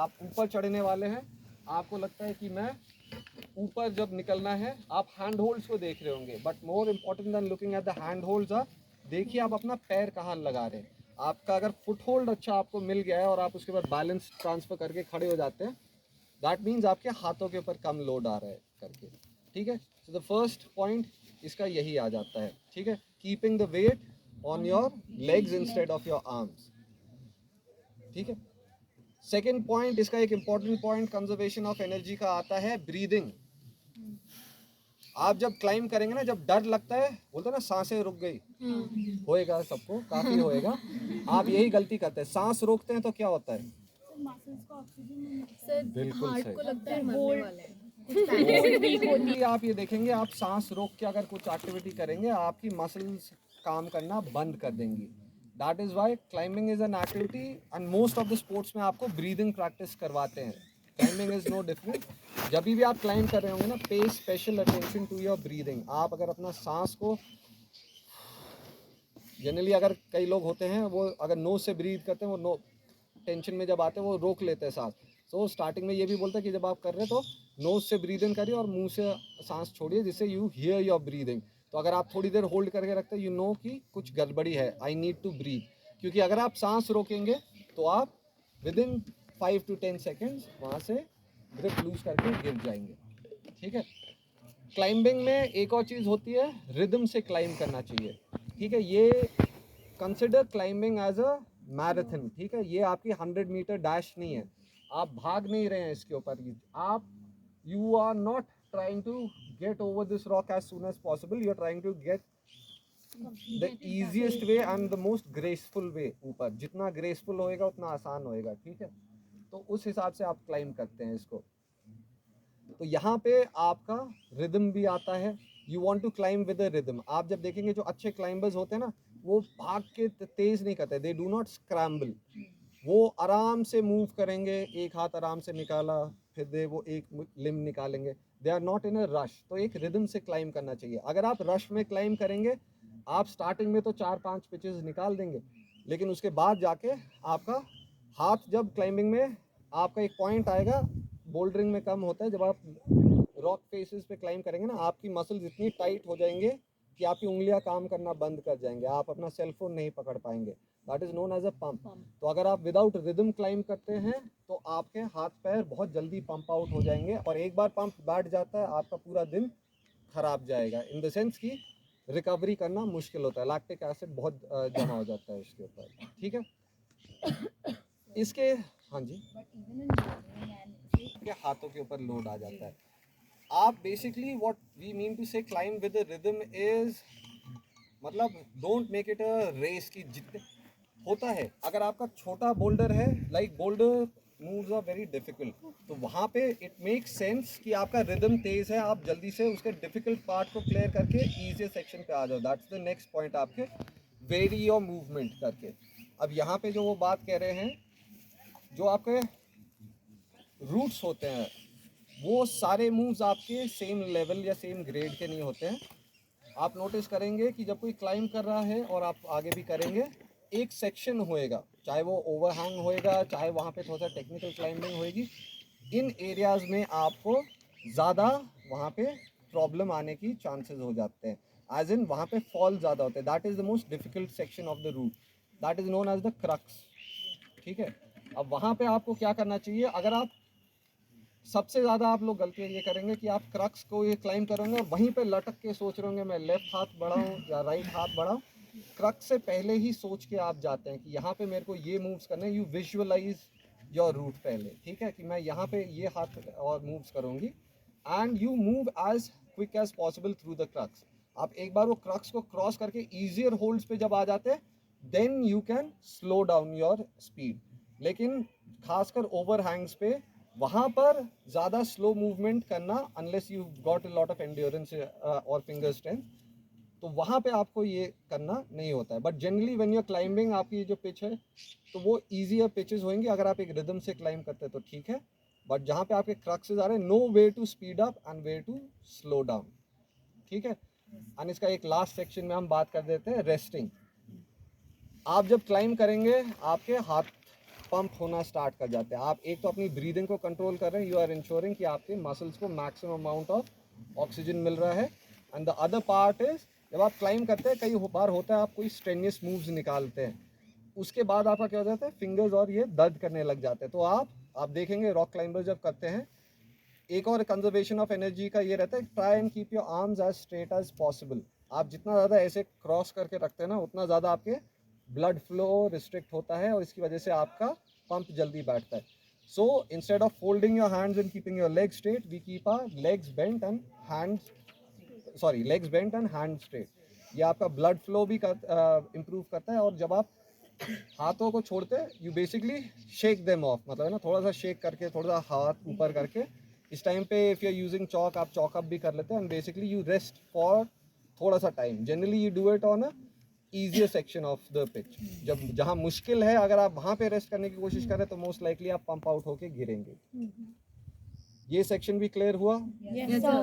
आप ऊपर चढ़ने वाले हैं, आपको लगता है कि मैं ऊपर जब निकलना है, आप हैंड होल्ड्स को देख रहे होंगे, but more important than looking at the handholds are, देखिए आप अपना पैर कहाँ लगा रहे हैं। आपका अगर फुट होल्ड अच्छा आपको मिल गया है और आप उसके बाद बैलेंस ट्रांसफर करके खड़े हो जाते हैं, दैट मीन्स आपके हाथों के ऊपर कम लोड आ रहा है करके, ठीक है। सो द फर्स्ट पॉइंट इसका यही आ जाता है, ठीक है, keeping the weight on your legs instead of your arms, ठीक है। सेकेंड पॉइंट, इसका एक important point conservation of energy का आता है, ब्रीदिंग। आप जब क्लाइंब करेंगे ना, जब डर लगता है, बोलते हैं ना सांसें रुक गई, होएगा सबको, काफी होएगा। आप यही गलती करते हैं, सांस रोकते हैं तो क्या होता है, बिल्कुल सही, लगता है मरने वाले हैं। आप ये देखेंगे, आप सांस रोक के अगर कुछ एक्टिविटी करेंगे, आपकी मसल्स काम करना बंद कर देंगी। That is why climbing is an activity, and most of the sports में आपको ब्रीदिंग प्रैक्टिस करवाते हैं। Climbing is no different. जब भी आप क्लाइंब कर रहे होंगे ना, pay special attention to your breathing. आप अगर अपना सांस को, जनरली अगर कई लोग होते हैं वो अगर नोज से ब्रीथ करते हैं, वो नो टेंशन में जब आते हैं वो रोक लेते हैं सांस। तो स्टार्टिंग में ये भी बोलते हैं कि जब आप कर रहे हैं तो नोज से ब्रीद इन करिए और मुंह से सांस छोड़िए, जिससे यू हियर योर ब्रीदिंग। तो अगर आप थोड़ी देर होल्ड करके रखते हैं, यू नो कि कुछ गड़बड़ी है, आई नीड टू ब्रीथ। क्योंकि अगर आप सांस रोकेंगे तो आप विद इन 5 to 10 सेकेंड्स वहाँ से ग्रिप लूज करके गिर जाएंगे, ठीक है। क्लाइंबिंग में एक और चीज़ होती है, रिदम से क्लाइंब करना चाहिए, ठीक है। ये consider climbing as a marathon, ठीक है। ये आपकी 100 मीटर डैश नहीं है, आप भाग नहीं रहे हैं इसके ऊपर। आप, you are not trying to get over this rock as soon as possible, you are trying to get the easiest way and the most graceful way ऊपर। जितना ग्रेसफुल होएगा उतना आसान होएगा, ठीक है। तो उस हिसाब से आप क्लाइंब करते हैं इसको। तो यहाँ पे आपका रिदम भी आता है, you want to climb with a rhythm. आप जब देखेंगे जो अच्छे क्लाइंबर्स होते हैं ना, वो भाग के तेज नहीं करते, दे डू नॉट स्क्रैम्बल। वो आराम से मूव करेंगे, एक हाथ आराम से निकाला, फिर दे वो एक लिम निकालेंगे, they are not in a rush. तो एक रिदम से क्लाइंब करना चाहिए। अगर आप रश में क्लाइंब करेंगे, आप स्टार्टिंग में तो 4-5 पिचेस निकाल देंगे, लेकिन उसके बाद जाके आपका हाथ, जब क्लाइंबिंग में आपका एक पॉइंट आएगा, बोल्डरिंग में कम होता है, जब आप रॉक फेसेस पे क्लाइंब करेंगे ना, आपकी मसल्स इतनी टाइट हो जाएंगे कि आपकी उंगलियां काम करना बंद कर जाएंगे, आप अपना सेल फोन नहीं पकड़ पाएंगे। That is known as a pump. तो अगर आप विदाउट रिदम क्लाइंब करते हैं तो आपके हाथ पैर बहुत जल्दी पंप आउट हो जाएंगे, और एक बार पंप बैठ जाता है, आपका पूरा दिन खराब जाएगा, इन द सेंस कि रिकवरी करना मुश्किल होता है, लैक्टिक एसिड बहुत जमा हो जाता है इसके ऊपर, ठीक है। इसके, हाँ जी, के हाथों के ऊपर लोड आ जाता है। आप basically what we mean to say climb with rhythm is, मतलब don't make it a race की जितने होता है। अगर आपका छोटा बोल्डर है, like boulder moves are very difficult, तो वहाँ पे इट मेक्स सेंस कि आपका रिदम तेज है, आप जल्दी से उसके डिफिकल्ट पार्ट को क्लियर करके ईजी सेक्शन पे आ जाओ। दैट्स द नेक्स्ट पॉइंट आपके, वेरी योर मूवमेंट करके। अब यहाँ पे जो वो बात कह रहे हैं, जो आपके रूट्स होते हैं, वो सारे मूव्स आपके सेम लेवल या सेम ग्रेड के नहीं होते हैं। आप नोटिस करेंगे कि जब कोई क्लाइंब कर रहा है, और आप आगे भी करेंगे, एक सेक्शन होएगा, चाहे वो ओवरहैंग होएगा, चाहे वहाँ पे थोड़ा सा टेक्निकल क्लाइंबिंग होएगी, इन एरियाज में आपको ज़्यादा वहाँ पे प्रॉब्लम आने की चांसेस हो जाते हैं, एज इन वहाँ पे फॉल ज़्यादा होते हैं। That is the most difficult section of the route, that is known as the crux, ठीक है। अब वहाँ पे आपको क्या करना चाहिए, अगर आप, सबसे ज़्यादा आप लोग गलती ये करेंगे कि आप क्रक्स को ये क्लाइंब करेंगे और वहीं पे लटक के सोच रहे होंगे मैं लेफ्ट हाथ बढ़ाऊँ या राइट हाथ बढ़ाऊँ। क्रक्स से पहले ही सोच के आप जाते हैं कि यहाँ पे मेरे को ये मूव्स करने, यू विजुअलाइज योर रूट पहले, ठीक है, कि मैं यहाँ पे ये हाथ और मूव्स करूँगी, and you move as quick as possible through the crux. आप एक बार वो क्रक्स को क्रॉस करके ईजियर होल्ड्स पे जब आ जाते हैं, then you can slow down your speed. लेकिन खासकर ओवर हैंग्स पे, वहाँ पर ज़्यादा स्लो मूवमेंट करना, unless you got a lot of endurance और फिंगर स्ट्रेंथ, तो वहाँ पे आपको ये करना नहीं होता है। But generally when you are climbing, आपकी जो पिच है तो वो ईजियर पिचेस होंगी। अगर आप एक रिदम से क्लाइंब करते हैं तो ठीक है, बट जहाँ पे आपके क्रक्सेस आ रहे हैं, no way to speed up and way to slow down, ठीक है। एंड इसका एक लास्ट सेक्शन में हम बात कर देते हैं, रेस्टिंग। आप जब क्लाइंब करेंगे, आपके हाथ पंप होना स्टार्ट कर जाते हैं। आप एक तो अपनी ब्रीदिंग को कंट्रोल कर रहे हैं, यू आर इंश्योरिंग कि आपके मसल्स को मैक्सिमम अमाउंट ऑफ ऑक्सीजन मिल रहा है। And the other part is, जब आप क्लाइंब करते हैं कई बार होता है आप कोई स्ट्रेनियस मूव्स निकालते हैं, उसके बाद आपका क्या हो जाता है, फिंगर्स और ये दर्द करने लग जाते हैं। तो आप देखेंगे रॉक क्लाइंबर्स जब करते हैं, एक और कंजर्वेशन ऑफ एनर्जी का ये रहता है, try and keep your arms as straight as possible. आप जितना ज़्यादा ऐसे क्रॉस करके रखते हैं ना, उतना ज़्यादा आपके ब्लड फ्लो रिस्ट्रिक्ट होता है और इसकी वजह से आपका पंप जल्दी बैठता है। So instead of folding your hands and keeping your legs straight, we keep our legs bent and hand straight. ये आपका ब्लड फ्लो भी इम्प्रूव करता है। और जब आप हाथों को छोड़ते हैं, you basically shake them of, मतलब है ना, थोड़ा सा शेक करके, थोड़ा सा हाथ ऊपर करके। इस टाइम पे if you are using chalk, आप चॉक अप भी कर लेते हैं। And basically you rest for थोड़ा सा time. Generally you do it on a easier section of the pitch. जब जहाँ मुश्किल है, अगर आप वहाँ पे रेस्ट करने की कोशिश करें तो मोस्ट लाइकली आप पंप आउट होके गिरेंगे। ये सेक्शन भी क्लियर हुआ? Yes, sir.